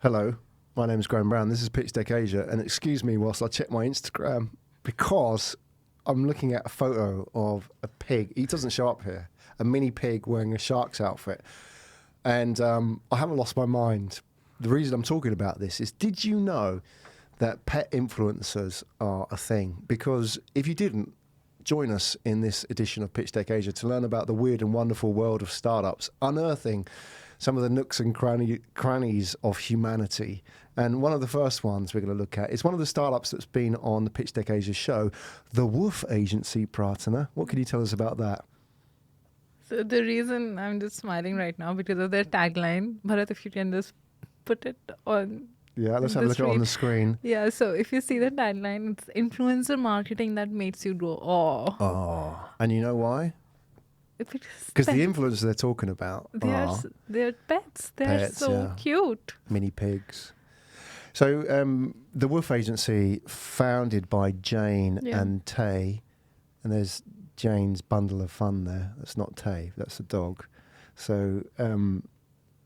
Hello, my name is Graham Brown. This is Pitchdeck Asia, and excuse me whilst I check my Instagram because I'm looking at a photo of a pig. He doesn't show up here. A mini pig wearing a shark's outfit. And I haven't lost my mind. The reason I'm talking about this is, did you know that pet influencers are a thing? Because if you didn't, join us in this edition of Pitchdeck Asia to learn about the weird and wonderful world of startups, unearthing some of the nooks and crannies of humanity. And one of the first ones we're going to look at is one of the startups that's been on the Pitchdeck Asia show, the Woof Agency, Pratana. What can you tell us about that? So the reason I'm just smiling right now because of their tagline, Bharat, if you can just put it on. Yeah, let's have a look at it on the screen. Yeah, so if you see the tagline, it's influencer marketing that makes you go, oh. Oh, and you know why? Because the influencers they're talking about they're pets. They're so cute. Mini pigs. So the Woof Agency, founded by Jane and Tay, and there's Jane's bundle of fun there. That's not Tay, that's a dog. So and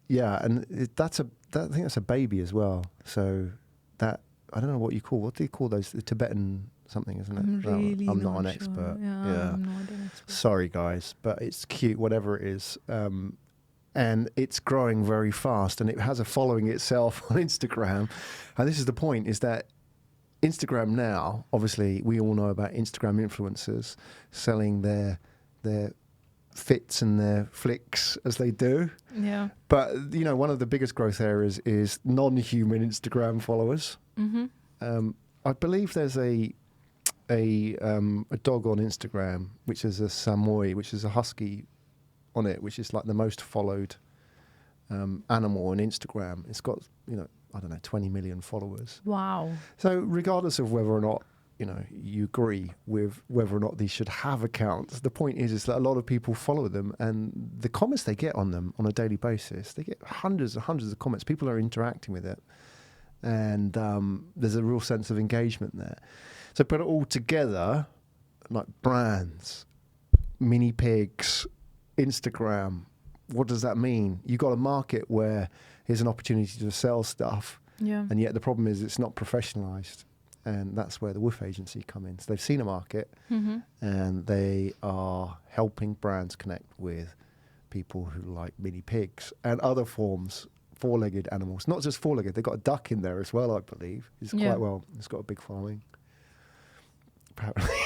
I think that's a baby as well. So that, I don't know what do you call those? The Tibetan something, isn't it? I'm not an expert. Yeah. I'm not an expert. Sorry, guys, but it's cute, whatever it is. And it's growing very fast, and it has a following itself on Instagram. And this is the point, is that Instagram now, obviously, we all know about Instagram influencers selling their fits and their flicks as they do. Yeah. But, one of the biggest growth areas is non-human Instagram followers. Mm-hmm. I believe there's a dog on Instagram, which is a Samoy, which is a husky on it, which is like the most followed animal on Instagram. It's got, 20 million followers. Wow. So regardless of whether or not, you agree with whether or not these should have accounts, the point is that a lot of people follow them, and the comments they get on them on a daily basis, they get hundreds and hundreds of comments. People are interacting with it, and there's a real sense of engagement there. So put it all together, like brands, mini pigs, Instagram, what does that mean? You've got a market where here's an opportunity to sell stuff, and yet the problem is it's not professionalized. And that's where the Woof Agency come in. So they've seen a market, and they are helping brands connect with people who like mini pigs and other forms, four-legged animals. Not just four-legged, they've got a duck in there as well, I believe. It's quite well, it's got a big following, apparently.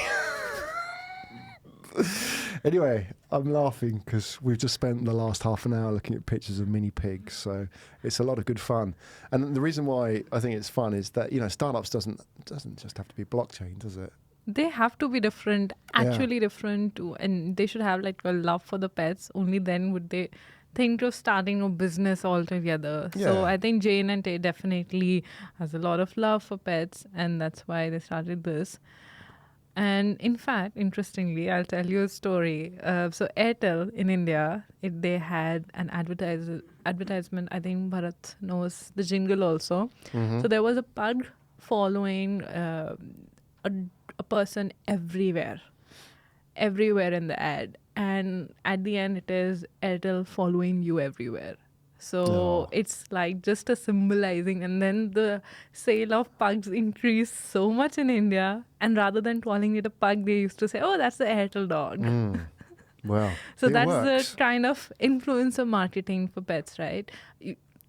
Anyway, I'm laughing because we've just spent the last half an hour looking at pictures of mini pigs, so it's a lot of good fun. And the reason why I think it's fun is that, startups doesn't just have to be blockchain, does it? They have to be different, actually different too, and they should have like a love for the pets. Only then would they think of starting a business altogether. Yeah. So I think Jane and Tay definitely has a lot of love for pets, and that's why they started this. And in fact, interestingly, I'll tell you a story. So Airtel in India, they had an advertisement. I think Bharat knows the jingle also. Mm-hmm. So there was a pug following a person everywhere in the ad. And at the end, it is Airtel following you everywhere. So it's like just a symbolizing, and then the sale of pugs increased so much in India, and rather than calling it a pug, they used to say, oh, that's the Airtel dog. Well, so that's the kind of influencer marketing for pets, right?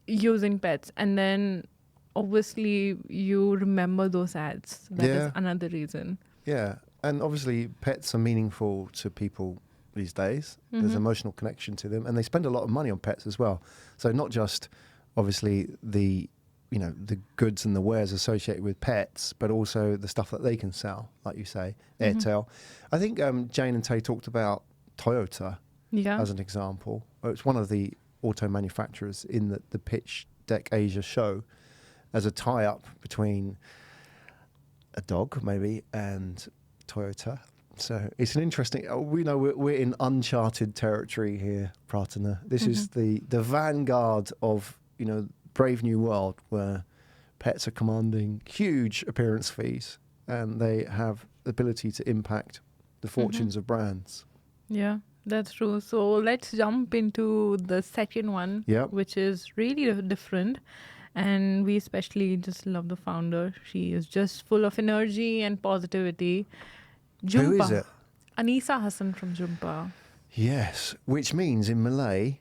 Using pets. And then obviously you remember those ads. That is another reason. Yeah, and obviously pets are meaningful to people these days. There's emotional connection to them, and they spend a lot of money on pets as well. So not just obviously the goods and the wares associated with pets, but also the stuff that they can sell, like you say, Airtel. I think Jane and Tay talked about Toyota as an example. It's one of the auto manufacturers in the Pitchdeck Asia show, as a tie-up between a dog maybe and Toyota. So it's an interesting. We know we're in uncharted territory here, Pratana. This is the vanguard of Brave New World, where pets are commanding huge appearance fees, and they have the ability to impact the fortunes of brands. Yeah, that's true. So let's jump into the second one, which is really different. And we especially just love the founder. She is just full of energy and positivity. Joompa. Who is it? Anisa Hassan from Joompa. Yes, which means in Malay,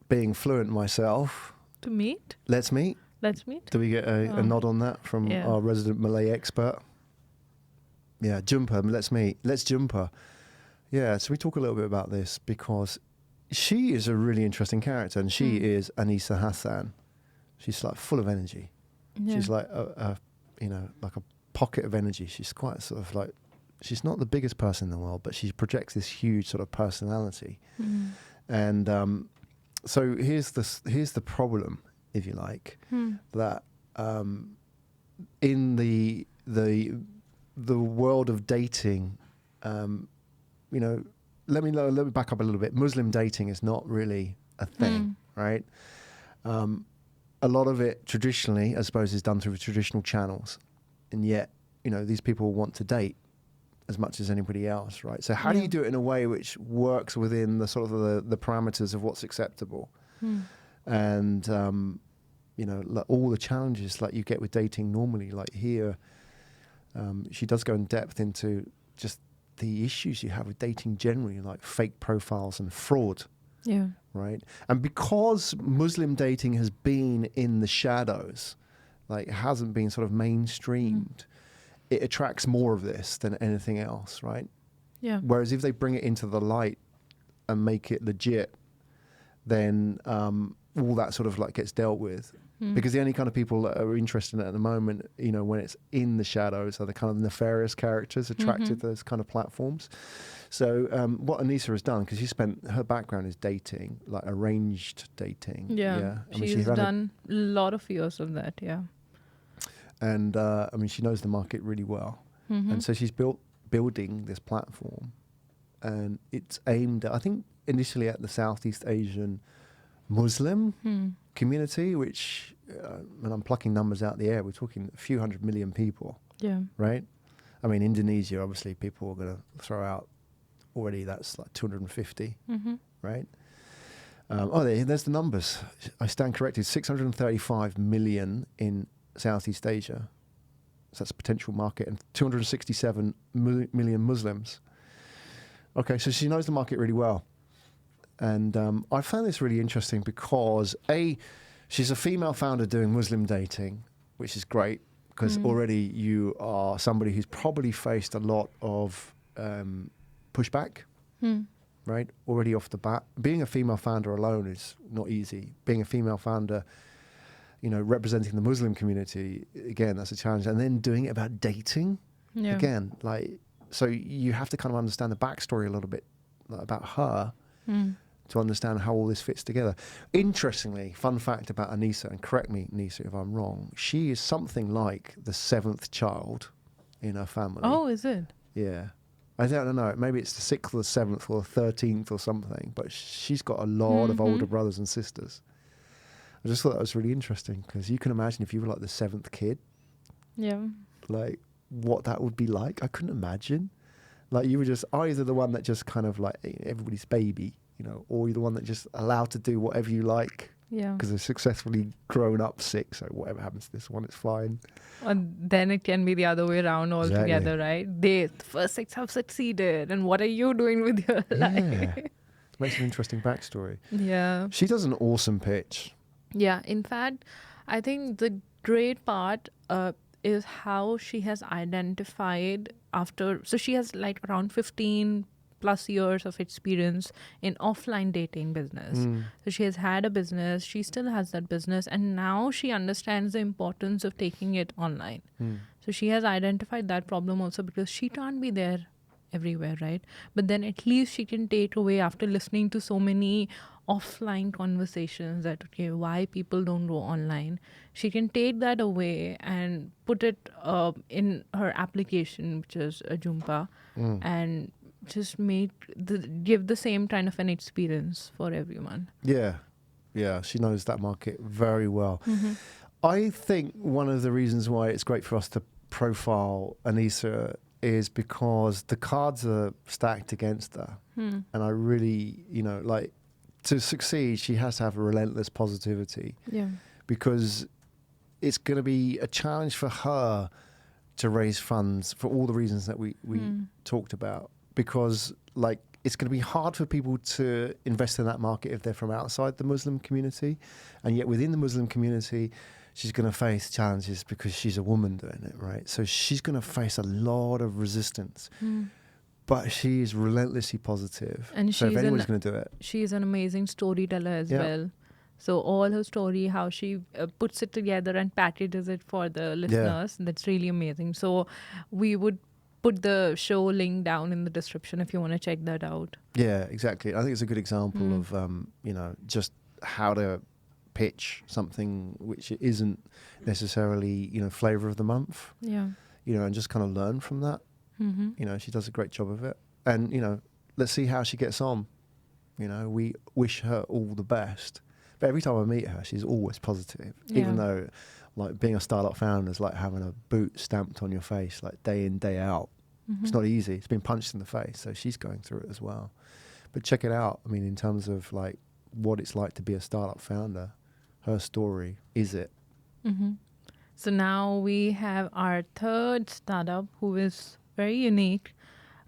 being fluent myself, To meet? let's meet. Let's meet. Do we get a nod on that from Yeah. our resident Malay expert? Yeah, Joompa, let's meet. Let's Joompa. Yeah, so we talk a little bit about this because she is a really interesting character, and she is Anisa Hassan. She's like full of energy. Yeah. She's like like a pocket of energy. She's quite sort of like, she's not the biggest person in the world, but she projects this huge sort of personality. And so here's the problem, if you like, that in the world of dating, let me back up a little bit. Muslim dating is not really a thing, right? A lot of it traditionally, I suppose, is done through traditional channels, and yet these people want to date as much as anybody else, right? So how do you do it in a way which works within the sort of the parameters of what's acceptable? And like all the challenges like you get with dating normally, like here, she does go in depth into just the issues you have with dating generally, like fake profiles and fraud. Yeah. Right. And because Muslim dating has been in the shadows, like it hasn't been sort of mainstreamed, it attracts more of this than anything else, right? Yeah. Whereas if they bring it into the light and make it legit, then all that sort of like gets dealt with. Because the only kind of people that are interested in it at the moment, when it's in the shadows, are the kind of nefarious characters attracted to those kind of platforms. So what Anisa has done, because her background is dating, like arranged dating. Yeah. She's done a lot of years of that, yeah. And she knows the market really well. And so she's building this platform, and it's aimed at, I think, initially at the Southeast Asian Muslim community, which, and I'm plucking numbers out the air, we're talking a few 100 million people. Yeah. Right? I mean, Indonesia, obviously, people are going to throw out already, that's like 250, right? There's the numbers. I stand corrected, 635 million in Southeast Asia. So that's a potential market, and 267 million Muslims. Okay, so she knows the market really well. And I found this really interesting because, she's a female founder doing Muslim dating, which is great because already you are somebody who's probably faced a lot of pushback, right? Already off the bat. Being a female founder alone is not easy. Being a female founder, representing the Muslim community, again, that's a challenge. And then doing it about dating, again, like, so you have to kind of understand the backstory a little bit about her. To understand how all this fits together. Interestingly, fun fact about Anisa, and correct me, Nisa, if I'm wrong, she is something like the 7th child in her family. Oh, is it? Yeah. I don't know. Maybe it's the 6th or the 7th or the 13th or something, but she's got a lot of older brothers and sisters. I just thought that was really interesting because you can imagine if you were like the 7th kid, like what that would be like. I couldn't imagine. Like you were just either the one that just kind of like everybody's baby, or you're the one that just allowed to do whatever you like. Yeah. Because they're successfully grown up 6, so whatever happens to this one, it's fine. And then it can be the other way around altogether, right? The first 6 have succeeded, and what are you doing with your life? It makes an interesting backstory. Yeah. She does an awesome pitch. Yeah. In fact, I think the great part is how she has identified so she has like around 15 plus years of experience in offline dating business. So she has had a business, she still has that business, and now she understands the importance of taking it online. So she has identified that problem also because she can't be there everywhere, right? But then at least she can take away after listening to so many offline conversations that, okay, why people don't go online. She can take that away and put it in her application, which is a Joompa, and just give the same kind of an experience for everyone. Yeah, she knows that market very well. I think one of the reasons why it's great for us to profile Anisa is because the cards are stacked against her. And I really, like, to succeed, she has to have a relentless positivity. Yeah. Because it's going to be a challenge for her to raise funds for all the reasons that we talked about, because like it's going to be hard for people to invest in that market if they're from outside the Muslim community, and yet within the Muslim community she's going to face challenges because she's a woman doing it, right? So she's going to face a lot of resistance, but she is relentlessly positive, And so if she's anyone's going to do it, she's an amazing storyteller as well. So all her story, how she puts it together and packages it for the listeners, that's really amazing. So we would put the show link down in the description if you want to check that out. yeah, exactly. I think it's a good example of just how to pitch something which isn't necessarily flavor of the month, Yeah. And just kind of learn from that. She does a great job of it, and let's see how she gets on. We wish her all the best, but every time I meet her she's always positive, even though like being a startup founder is like having a boot stamped on your face like day in day out. It's not easy. It's been punched in the face, so she's going through it as well. But check it out. I mean, in terms of like what it's like to be a startup founder, her story is it. So now we have our third startup who is very unique.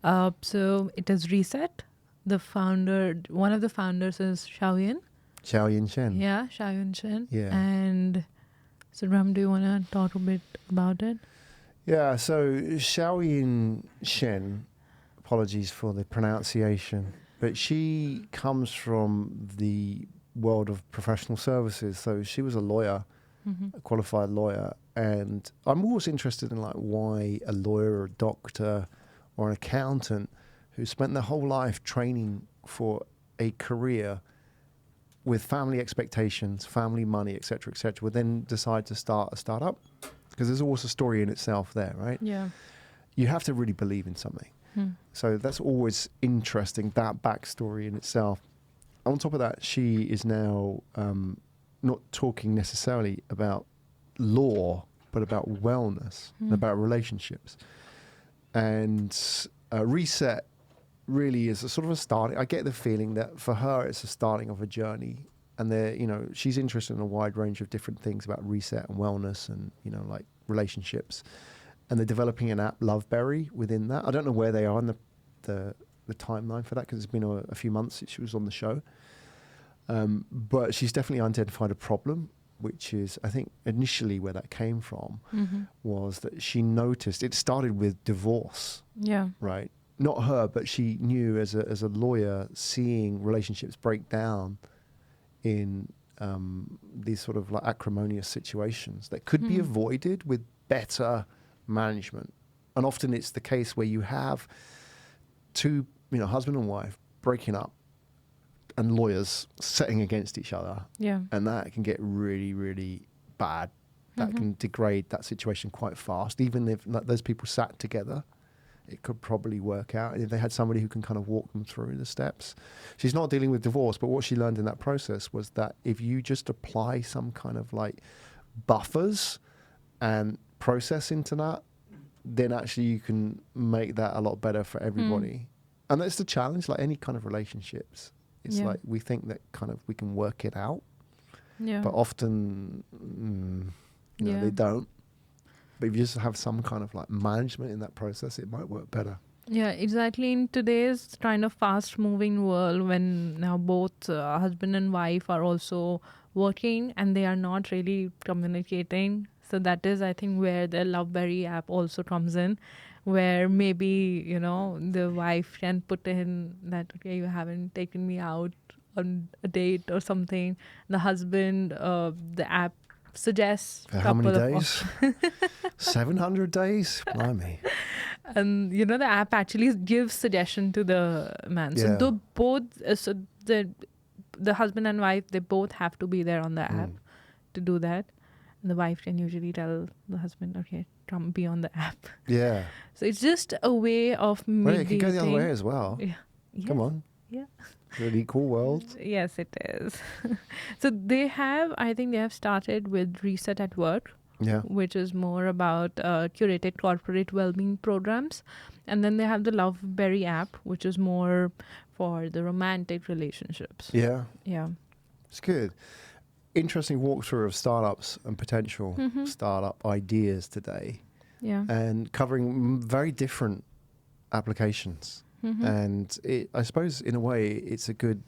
So it is Reset. One of the founders is Xiaoyan. Xiaoyan Shen. Yeah, Xiaoyan Chen. Yeah. And so Ram, do you want to talk a bit about it? Yeah, so Xiaoyan Shen, apologies for the pronunciation, but she comes from the world of professional services. So she was a lawyer, a qualified lawyer, and I'm always interested in like why a lawyer or a doctor or an accountant who spent their whole life training for a career with family expectations, family money, etc., would then decide to start a startup. Because there's always a story in itself there, right? Yeah. You have to really believe in something. So that's always interesting, that backstory in itself. On top of that, she is now not talking necessarily about law, but about wellness and about relationships. And Reset really is a sort of a start. I get the feeling that for her, it's a starting of a journey. And she's interested in a wide range of different things about reset and wellness and, like relationships. And they're developing an app, Loveberry, within that. I don't know where they are in the timeline for that, because it's been a few months since she was on the show. But she's definitely identified a problem, which is, I think, initially where that came from was that she noticed it started with divorce. Yeah. Right? Not her, but she knew as a lawyer, seeing relationships break down in these sort of like acrimonious situations that could be avoided with better management. And often it's the case where you have two, husband and wife breaking up and lawyers setting against each other. Yeah. And that can get really, really bad. That can degrade that situation quite fast. Even if those people sat together, it could probably work out if they had somebody who can kind of walk them through the steps. She's not dealing with divorce, but what she learned in that process was that if you just apply some kind of like buffers and process into that, then actually you can make that a lot better for everybody. And that's the challenge, like any kind of relationships. It's like we think that kind of we can work it out, but often they don't. But if you just have some kind of like management in that process, it might work better. Yeah, exactly. In today's kind of fast-moving world, when now both husband and wife are also working and they are not really communicating, so that is, I think, where the Loveberry app also comes in, where maybe, the wife can put in that, okay, you haven't taken me out on a date or something. The husband, the app suggests for how many days? 700 days? Blimey. And the app actually gives suggestion to the man. So though both, the husband and wife, they both have to be there on the app to do that. And the wife can usually tell the husband, okay, come be on the app. Yeah. So it's just a way of mediating. Well, it can go the other way as well. Yeah. Yes. Come on. Yeah. Really cool world. Yes, it is. So I think they have started with Reset at Work, which is more about curated corporate well-being programs. And then they have the Loveberry app, which is more for the romantic relationships. Yeah. Yeah. It's good. interesting walkthrough of startups and potential startup ideas today, Yeah. and covering very different applications. And I suppose in a way it's a good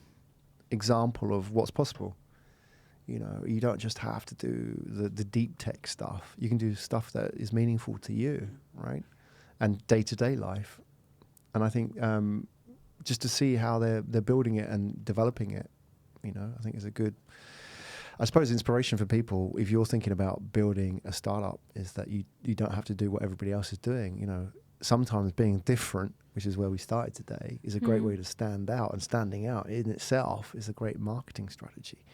example of what's possible. You know, you don't just have to do the deep tech stuff. You can do stuff that is meaningful to you, right? And day-to-day life. And I think just to see how they're building it and developing it, you know, I think is a good, I suppose, inspiration for people. If you're thinking about building a startup, is that you don't have to do what everybody else is doing. You know, sometimes being different, which is where we started today, is a great way to stand out, and standing out in itself is a great marketing strategy.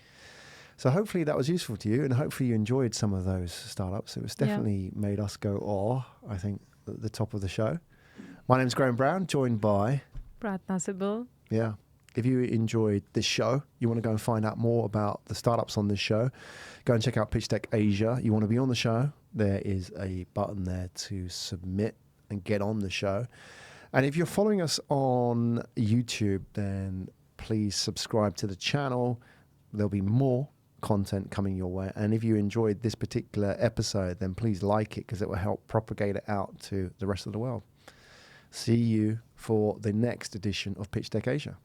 So hopefully that was useful to you, and hopefully you enjoyed some of those startups. It was definitely made us go, oh, I think, at the top of the show. My name's Graham Brown, joined by... Pratna Sibyl. Yeah. If you enjoyed this show, you want to go and find out more about the startups on this show, go and check out Pitchdeck Asia. You want to be on the show, there is a button there to submit and get on the show. And if you're following us on YouTube, then please subscribe to the channel. There'll be more content coming your way. And if you enjoyed this particular episode, then please like it, because it will help propagate it out to the rest of the world. See you for the next edition of Pitchdeck Asia.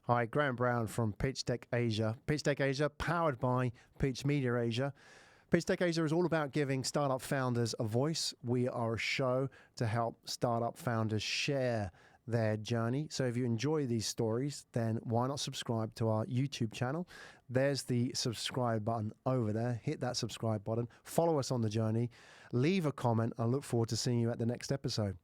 Hi, Graham Brown from Pitchdeck Asia. Pitchdeck Asia, powered by Pitch Media Asia. Pitchdeck Asia is all about giving startup founders a voice. We are a show to help startup founders share their journey. So if you enjoy these stories, then why not subscribe to our YouTube channel? There's the subscribe button over there. Hit that subscribe button. Follow us on the journey. Leave a comment. I look forward to seeing you at the next episode.